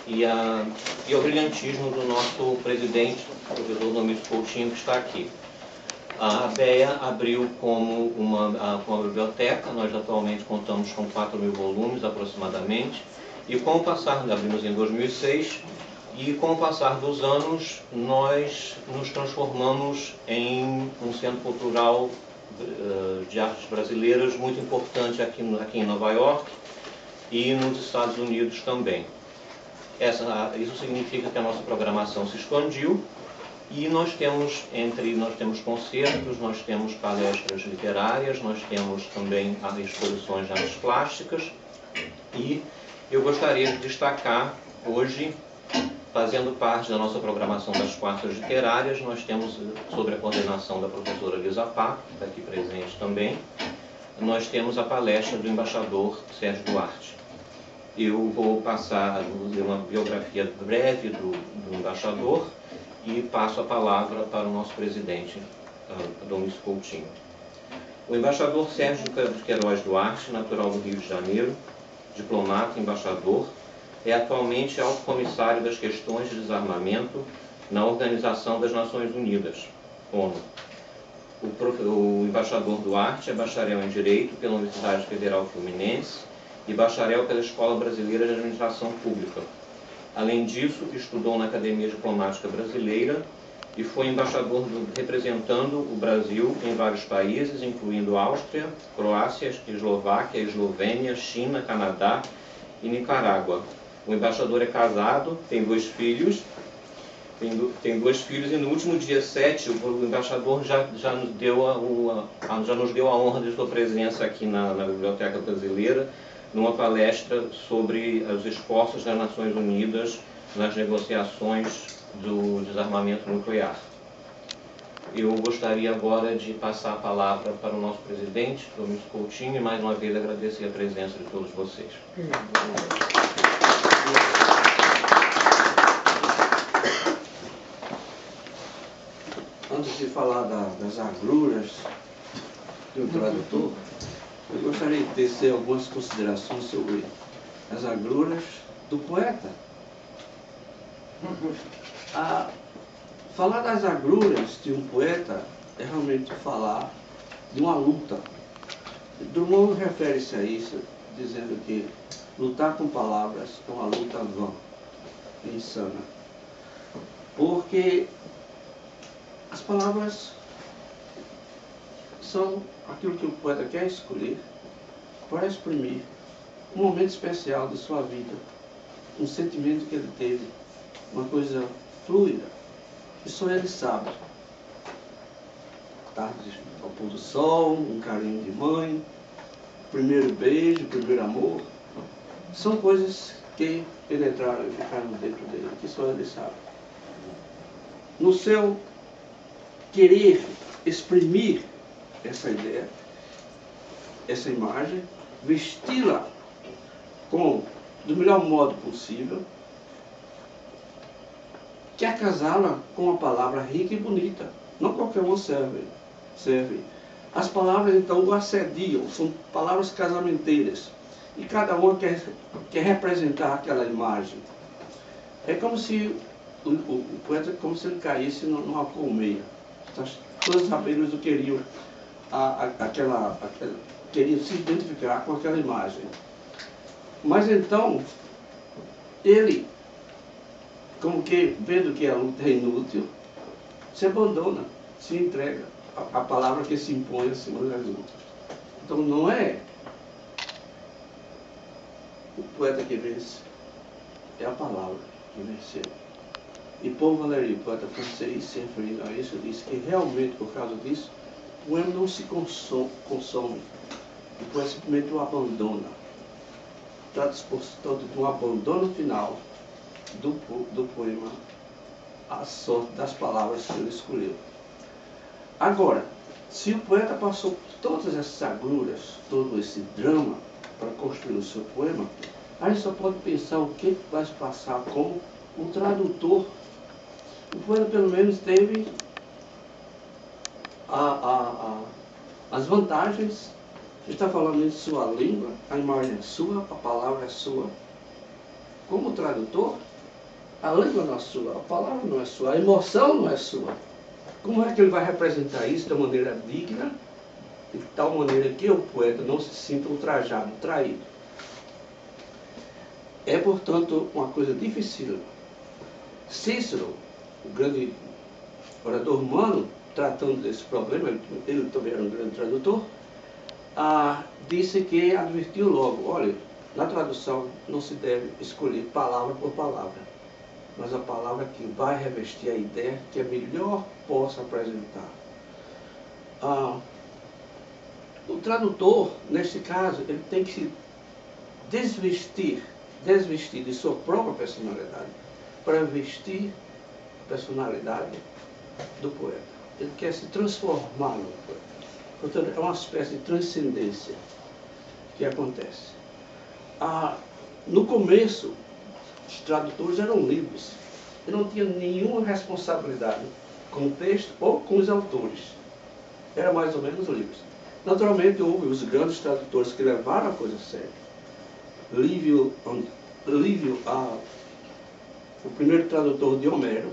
e ao brilhantismo do nosso presidente, o professor Domingos Coutinho, que está aqui. A ABEA abriu como uma biblioteca. Nós atualmente contamos com 4.000 volumes aproximadamente, e com o passar, abrimos em 2006, e com o passar dos anos nós nos transformamos em um centro cultural de artes brasileiras muito importante aqui em Nova York e nos Estados Unidos também. Isso significa que a nossa programação se expandiu e nós temos concertos, nós temos palestras literárias, nós temos também exposições de artes plásticas, e eu gostaria de destacar hoje, fazendo parte da nossa programação das quartas literárias, nós temos, sob a coordenação da professora Lisa Pá, que está aqui presente também, nós temos a palestra do embaixador Sérgio Duarte. Eu vou passar uma biografia breve do embaixador e passo a palavra para o nosso presidente, Domingos Coutinho. O embaixador Sérgio de Queiroz Duarte, natural do Rio de Janeiro, diplomata, embaixador, é atualmente alto comissário das questões de desarmamento na Organização das Nações Unidas, ONU. O embaixador Duarte é bacharel em Direito pela Universidade Federal Fluminense e bacharel pela Escola Brasileira de Administração Pública. Além disso, estudou na Academia Diplomática Brasileira e foi embaixador representando o Brasil em vários países, incluindo Áustria, Croácia, Eslováquia, Eslovênia, China, Canadá e Nicarágua. O embaixador é casado, tem dois filhos, e no último dia 7, o embaixador já nos deu a honra de sua presença aqui na Biblioteca Brasileira, numa palestra sobre os esforços das Nações Unidas nas negociações do desarmamento nuclear. Eu gostaria agora de passar a palavra para o nosso presidente, Domingos Coutinho, e mais uma vez agradecer a presença de todos vocês. Antes de falar das agruras do tradutor, eu gostaria de tecer algumas considerações sobre as agruras do poeta. Falar das agruras de um poeta é realmente falar de uma luta. Drummond refere-se a isso, dizendo que lutar com palavras é uma luta vã, insana. Porque as palavras são aquilo que o poeta quer escolher para exprimir um momento especial de sua vida, um sentimento que ele teve, uma coisa fluida, que só ele sabe. Tarde ao pôr do sol, um carinho de mãe, primeiro beijo, primeiro amor, são coisas que penetraram e ficaram dentro dele, que só ele sabe. No seu querer exprimir essa ideia, essa imagem, vesti-la do melhor modo possível, quer casá-la com uma palavra rica e bonita. Não qualquer uma serve. As palavras então o assediam, são palavras casamenteiras, e cada uma quer representar aquela imagem. É como se o poeta, como se ele caísse numa colmeia. Todas as abelhas queriam queriam se identificar com aquela imagem. Mas então, ele, como que vendo que a luta é inútil, se abandona, se entrega à palavra que se impõe acima das outras. Então não é o poeta que vence, é a palavra que venceu. E Paul Valéry, poeta francês, se referindo a isso, disse que realmente, por causa disso, o poema não se consome, o poema simplesmente o abandona. Trata-se, portanto, de um abandono final do poema à sorte das palavras que ele escolheu. Agora, se o poeta passou por todas essas agruras, todo esse drama para construir o seu poema, a gente só pode pensar o que vai se passar como um tradutor. O poeta pelo menos teve as vantagens de estar falando em sua língua, a imagem é sua, a palavra é sua. como tradutor, a língua não é sua, a palavra não é sua, a emoção não é sua. Como é que ele vai representar isso de maneira digna, de tal maneira que o poeta não se sinta ultrajado, traído? É, portanto, uma coisa difícil. Cícero, o grande orador romano, tratando desse problema, ele também era um grande tradutor, disse que advertiu logo: olha, na tradução não se deve escolher palavra por palavra, mas a palavra que vai revestir a ideia que a melhor possa apresentar. O tradutor, neste caso, ele tem que se desvestir de sua própria personalidade para vestir a personalidade do poeta. Ele quer se transformar no poeta. Portanto, é uma espécie de transcendência que acontece. No começo, os tradutores eram livres. Ele não tinha nenhuma responsabilidade com o texto ou com os autores. Era mais ou menos livres. Naturalmente, houve os grandes tradutores que levaram a coisa a sério. Lívio, o primeiro tradutor de Homero,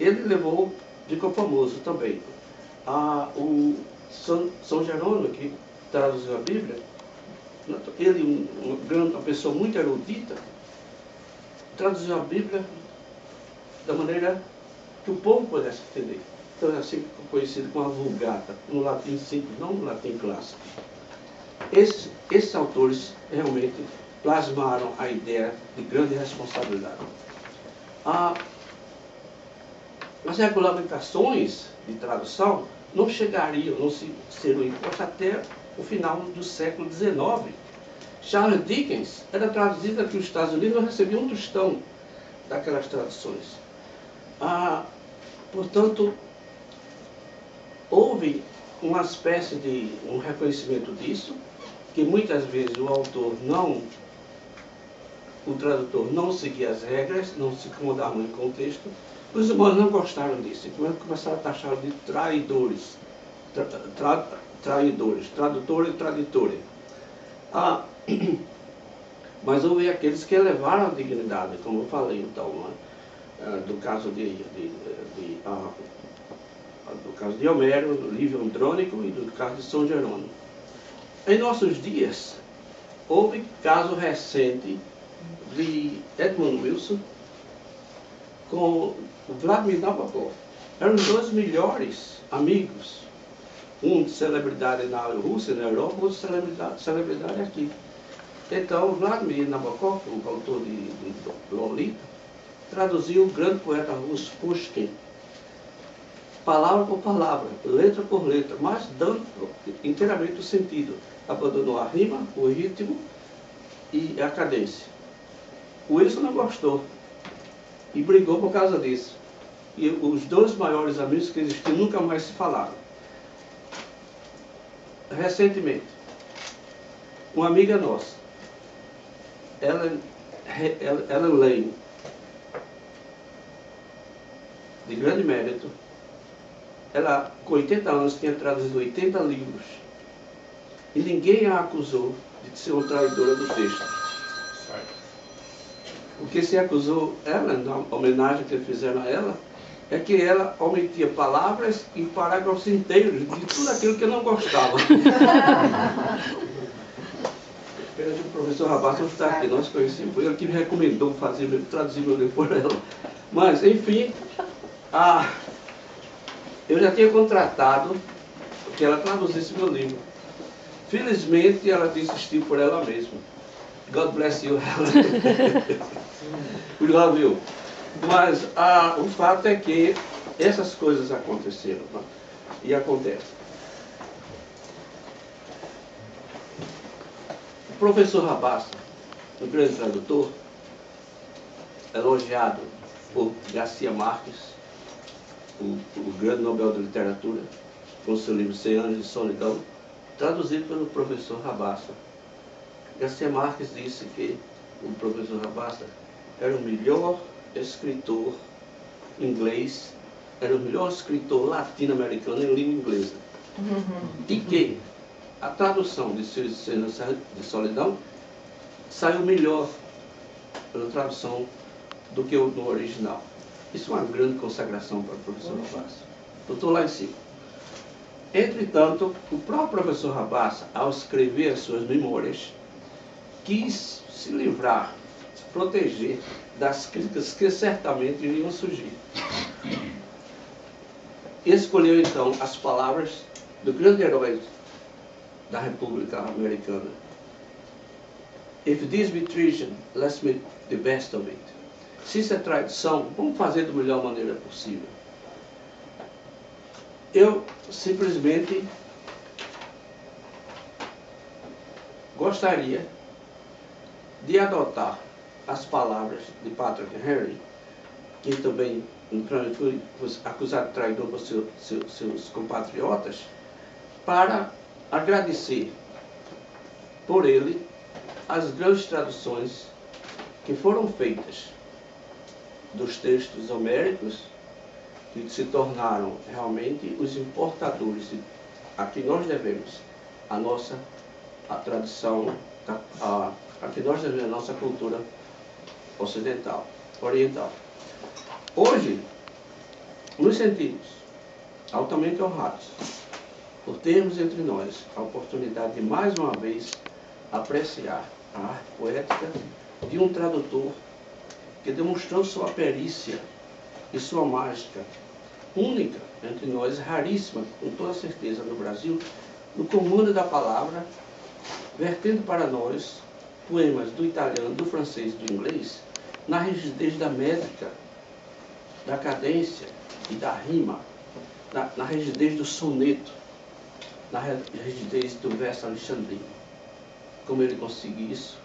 ele ficou famoso também. O São Jerônimo, que traduziu a Bíblia, ele, uma pessoa muito erudita, traduziu a Bíblia da maneira que o povo pudesse entender. Então é assim conhecido como a Vulgata, no latim simples, não no latim clássico. Esses autores realmente plasmaram a ideia de grande responsabilidade. As regulamentações de tradução não chegariam, não seriam impostas até o final do século XIX. Charles Dickens era traduzido aqui nos Estados Unidos, não recebia um tostão daquelas traduções. Portanto, houve uma espécie de um reconhecimento disso, que muitas vezes o tradutor não seguia as regras, não se acomodava no contexto. Os humanos não gostaram disso, começaram a taxá-lo de traidores, tradutor e traditore. Mas houve aqueles que elevaram a dignidade, como eu falei, então, do caso de Homero, do Livio Andrônico e do caso de São Jerônimo. Em nossos dias, houve caso recente de Edmund Wilson com Vladimir Nabokov. Eram os dois melhores amigos, um de celebridade na Rússia, na Europa, outro de celebridade aqui. Então, Vladimir Nabokov, o autor de Lolita, traduziu o grande poeta russo Pushkin, palavra por palavra, letra por letra, mas dando inteiramente o sentido. Abandonou a rima, o ritmo e a cadência. O Wilson não gostou e brigou por causa disso. E os dois maiores amigos que existiam nunca mais se falaram. Recentemente, uma amiga nossa, Ellen Lane, de grande mérito, ela com 80 anos tinha traduzido 80 livros e ninguém a acusou de ser uma traidora do texto. O que se acusou ela, na homenagem que fizeram a ela, é que ela omitia palavras e parágrafos inteiros de tudo aquilo que eu não gostava. Pena que o professor Rabassa não está aqui, nós conhecemos, foi ele que me recomendou traduzir meu livro por ela. Mas, enfim, eu já tinha contratado que ela traduzisse meu livro. Felizmente, ela desistiu por ela mesma. God bless you, Helen. We love you. Mas o fato é que essas coisas aconteceram, e acontecem. O professor Rabassa, o grande tradutor, elogiado por Garcia Marques, o grande Nobel de Literatura, com seu livro 100 Anos de Solidão, traduzido pelo professor Rabassa. Garcia Marques disse que o professor Rabassa era o melhor escritor inglês, era o melhor escritor latino-americano em língua inglesa. E que a tradução de 100 Anos de Solidão saiu melhor pela tradução do que no original. Isso é uma grande consagração para o professor Rabassa. Eu estou lá em cima. Entretanto, o próprio professor Rabassa, ao escrever as suas memórias, quis se livrar, se proteger das críticas que certamente iriam surgir. Escolheu então as palavras do grande herói da República Americana. If this be treason, let's make the best of it. Se isso é traição, vamos fazer da melhor maneira possível. Eu simplesmente gostaria de adotar as palavras de Patrick Henry, que também foi acusado de traidor por seus compatriotas, para agradecer por ele as grandes traduções que foram feitas dos textos homéricos, que se tornaram realmente os importadores a que nós devemos a tradição, a que nós devemos a nossa cultura ocidental, oriental. Hoje, nos sentimos altamente honrados por termos entre nós a oportunidade de mais uma vez apreciar a arte poética de um tradutor que demonstrou sua perícia e sua mágica única entre nós, raríssima, com toda certeza, no Brasil, no comando da palavra, vertendo para nós poemas do italiano, do francês e do inglês, na rigidez da métrica, da cadência e da rima, na rigidez do soneto, na rigidez do verso alexandrino. Como ele consegue isso?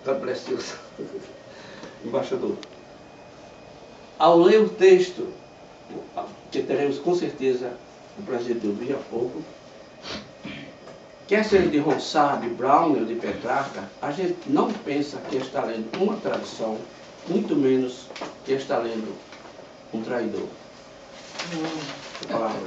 God bless you, embaixador. Ao ler o texto, que teremos com certeza o prazer de ouvir há pouco, quer seja de Ronsard, de Browning ou de Petrarca, a gente não pensa que está lendo uma tradução, muito menos que está lendo um traidor. A palavra.